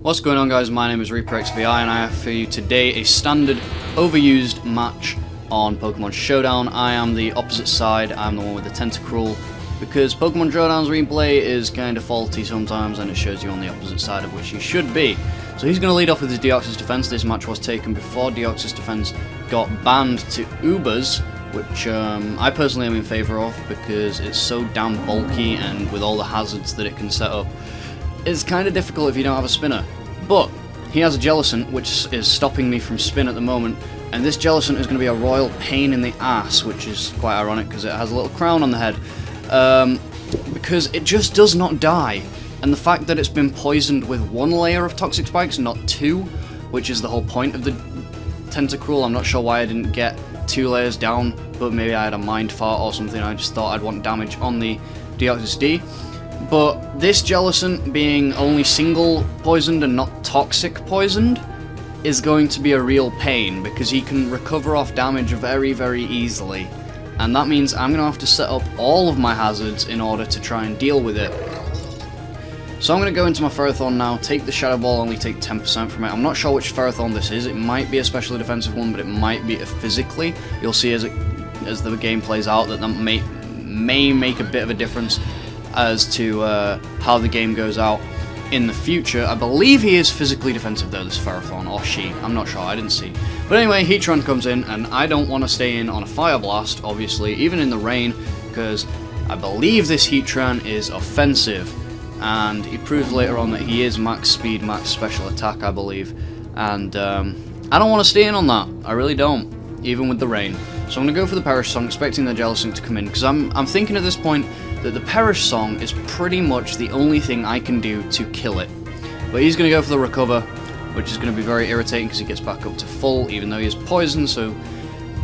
What's going on, guys? My name is ReaperXVI and I have for you today a standard overused match on Pokemon Showdown. I am the opposite side, I'm the one with the Tentacruel, because Pokemon Showdown's replay is kind of faulty sometimes and it shows you on the opposite side of which you should be. So he's going to lead off with his Deoxys defense. This match was taken before Deoxys defense got banned to Ubers, which I personally am in favour of because it's so damn bulky, and with all the hazards that it can set up, it's kind of difficult if you don't have a spinner. But he has a Jellicent, which is stopping me from spin at the moment, and this Jellicent is going to be a royal pain in the ass, which is quite ironic because it has a little crown on the head, because it just does not die. And the fact that it's been poisoned with one layer of toxic spikes, not two, which is the whole point of the Tentacruel. I'm not sure why I didn't get 2 layers down, but maybe I had a mind fart or something. I just thought I'd want damage on the Deoxys D. But this Jellicent being only single poisoned and not toxic poisoned is going to be a real pain, because he can recover off damage very, very easily. And that means I'm going to have to set up all of my hazards in order to try and deal with it. So I'm going to go into my Ferrothorn now, take the Shadow Ball, only take 10% from it. I'm not sure which Ferrothorn this is. It might be a specially defensive one, but it might be a physically. You'll see as the game plays out that may make a bit of a difference as to how the game goes out in the future. I believe he is physically defensive though, this Ferrothorn, or she. I'm not sure, I didn't see. But anyway, Heatran comes in, and I don't want to stay in on a Fire Blast, obviously, even in the rain, because I believe this Heatran is offensive. And he proves later on that he is max speed, max special attack, I believe. And I don't want to stay in on that. I really don't, even with the rain. So I'm going to go for the Perish Song, expecting the Jellicent to come in, because I'm thinking at this point that the Perish Song is pretty much the only thing I can do to kill it. But he's going to go for the Recover, which is going to be very irritating because he gets back up to full, even though he is poisoned, so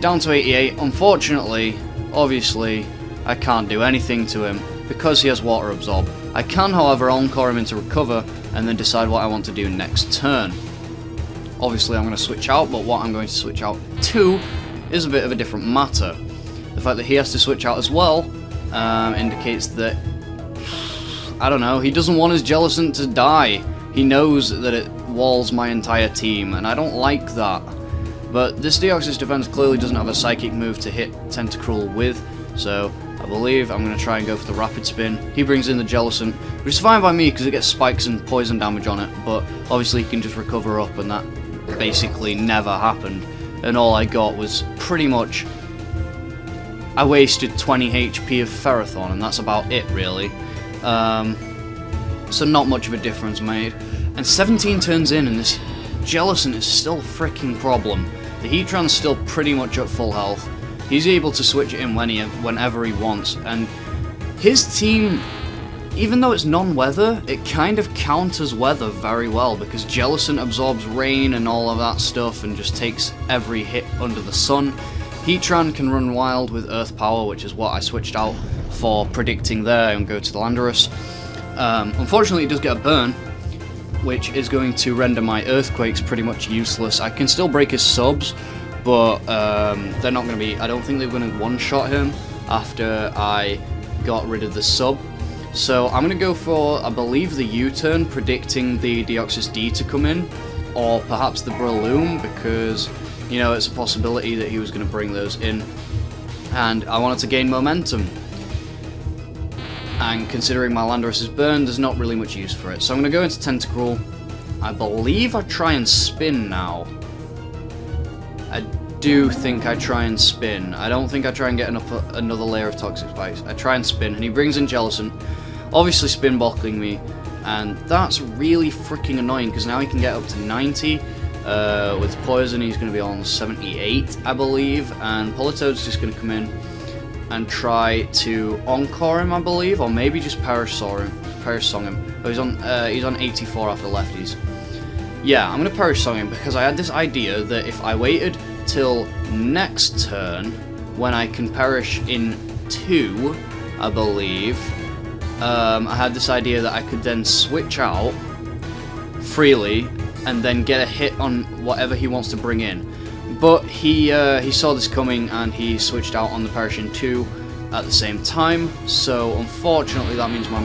down to 88. Unfortunately, obviously, I can't do anything to him because he has Water Absorb. I can, however, Encore him into Recover and then decide what I want to do next turn. Obviously, I'm going to switch out, but what I'm going to switch out to is a bit of a different matter. The fact that he has to switch out as well indicates that, I don't know, he doesn't want his Jellicent to die. He knows that it walls my entire team, and I don't like that. But this Deoxys defense clearly doesn't have a Psychic move to hit Tentacruel with, so I believe I'm going to try and go for the Rapid Spin. He brings in the Jellicent, which is fine by me because it gets spikes and poison damage on it, but obviously he can just recover up, and that basically never happened. And all I got was pretty much, I wasted 20 HP of Ferrothorn, and that's about it, really. So not much of a difference made. And 17 turns in, and this Jellicent is still a freaking problem. The Heatran's still pretty much at full health. He's able to switch it in whenever he wants, and his team, even though it's non-weather, it kind of counters weather very well, because Jellicent absorbs rain and all of that stuff and just takes every hit under the sun. Heatran can run wild with Earth Power, which is what I switched out for predicting there, and go to the Landorus. Unfortunately, it does get a burn, which is going to render my Earthquakes pretty much useless. I can still break his subs, but they're not going to be, I don't think they're going to one-shot him after I got rid of the sub. So I'm going to go for, I believe, the U-turn, predicting the Deoxys D to come in, or perhaps the Breloom, because, you know, it's a possibility that he was going to bring those in, and I wanted to gain momentum. And considering my Landorus is burned, there's not really much use for it. So I'm going to go into Tentacruel. I believe I try and spin now. I do think I try and spin. I don't think I try and get another layer of Toxic Spikes. I try and spin, and he brings in Jellicent, obviously spin bottling me, and that's really freaking annoying because now he can get up to 90. With Poison, he's going to be on 78, I believe, and Politoed's just going to come in and try to Encore him, I believe, or maybe just Perish Song him. Oh, he's on 84 after lefties. Yeah, I'm going to Perish Song him because I had this idea that if I waited till next turn, when I can Perish in 2, I believe, I had this idea that I could then switch out freely and then get a hit on whatever he wants to bring in. But he saw this coming and he switched out on the Perish in 2 at the same time, so unfortunately that means my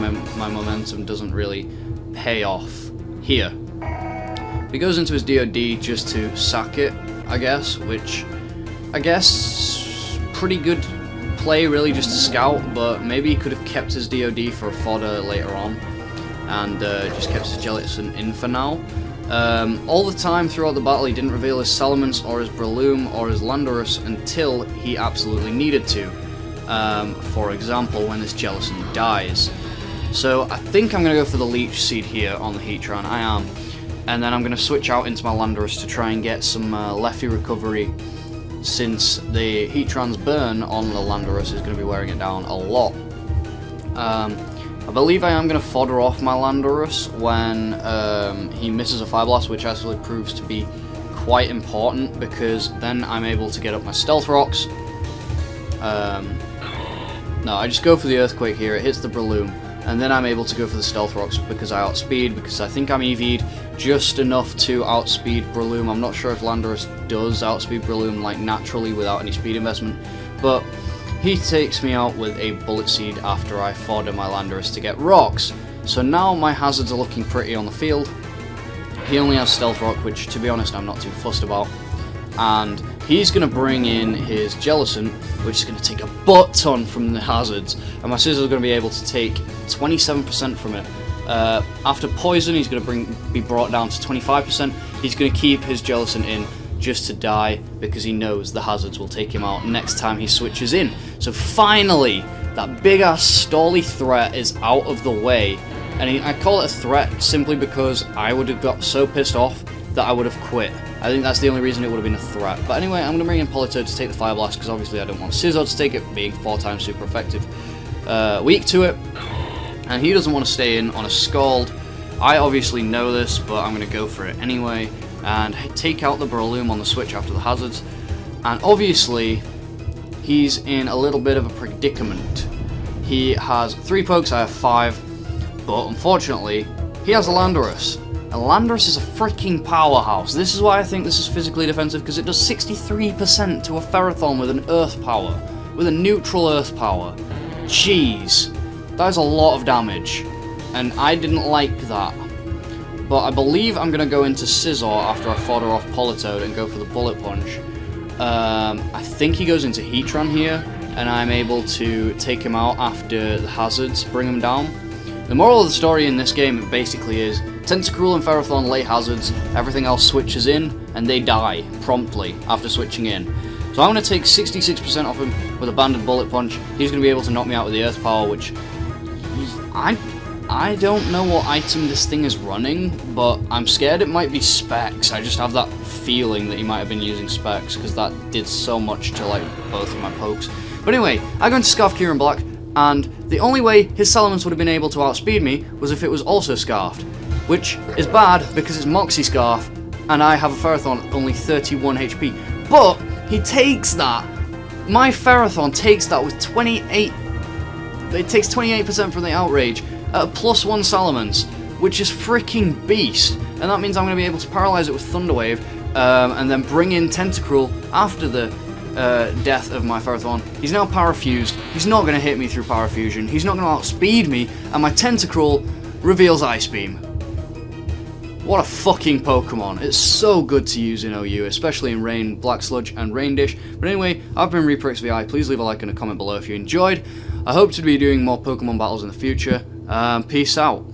momentum doesn't really pay off here. He goes into his DOD just to sack it, I guess, which I guess pretty good play really just to scout, but maybe he could have kept his DOD for a fodder later on and just kept his Gelatin in for now. All the time throughout the battle he didn't reveal his Salamence or his Breloom or his Landorus until he absolutely needed to. For example, when this Gelatin dies. So I think I'm going to go for the Leech Seed here on the Heatran, I am. And then I'm going to switch out into my Landorus to try and get some Lefty recovery, since the Heatran's burn on the Landorus is going to be wearing it down a lot. I believe I am going to fodder off my Landorus when he misses a Fire Blast, which actually proves to be quite important, because then I'm able to get up my Stealth Rocks. No, I just go for the Earthquake here, it hits the Breloom, and then I'm able to go for the Stealth Rocks because I outspeed, because I think I'm EV'd just enough to outspeed Breloom. I'm not sure if Landorus does outspeed Breloom like naturally without any speed investment, but he takes me out with a Bullet Seed after I fodder my Landorus to get rocks. So now my hazards are looking pretty on the field. He only has Stealth Rock, which to be honest I'm not too fussed about, and he's going to bring in his Jellicent, which is going to take a butt ton from the hazards, and my Scizor are going to be able to take 27% from it. After Poison, he's going to be brought down to 25%. He's going to keep his Jellicent in just to die, because he knows the hazards will take him out next time he switches in. So finally, that big-ass stally threat is out of the way, and I call it a threat simply because I would have got so pissed off that I would have quit. I think that's the only reason it would have been a threat. But anyway, I'm going to bring in Politoed to take the Fire Blast, because obviously I don't want Scizor to take it, being 4 times super effective. Weak to it, and he doesn't want to stay in on a Scald. I obviously know this, but I'm going to go for it anyway, and take out the Breloom on the switch after the hazards. And obviously, he's in a little bit of a predicament. He has 3 pokes, I have 5, but unfortunately, he has a Landorus. And Landorus is a freaking powerhouse. This is why I think this is physically defensive, because it does 63% to a Ferrothorn with an Earth Power, with a neutral Earth Power. Jeez, that is a lot of damage, and I didn't like that. But I believe I'm going to go into Scizor after I fodder off Politoed and go for the Bullet Punch. I think he goes into Heatran here, and I'm able to take him out after the hazards bring him down. The moral of the story in this game basically is Tentacruel and Ferrothorn lay hazards, everything else switches in, and they die promptly after switching in. So I'm going to take 66% off him with Abandoned Bullet Punch. He's going to be able to knock me out with the Earth Power, which I don't know what item this thing is running, but I'm scared it might be Specs. I just have that feeling that he might have been using Specs, because that did so much to like both of my pokes. But anyway, I go into Scarf Kieran Black, and the only way his Salamence would have been able to outspeed me was if it was also Scarfed, which is bad because it's Moxie Scarf, and I have a Ferrothorn at only 31 HP. But he takes that. My Ferrothorn takes that with 28. It takes 28% from the Outrage at a +1 Salamence, which is freaking beast. And that means I'm going to be able to paralyze it with Thunder Wave, and then bring in Tentacruel after the death of my Ferrothorn. He's now Parafused. He's not going to hit me through Parafusion. He's not going to outspeed me, and my Tentacruel reveals Ice Beam. What a fucking Pokemon. It's so good to use in OU, especially in Rain, Black Sludge, and Rain Dish. But anyway, I've been ReaperXVI. Please leave a like and a comment below if you enjoyed. I hope to be doing more Pokemon battles in the future. Peace out.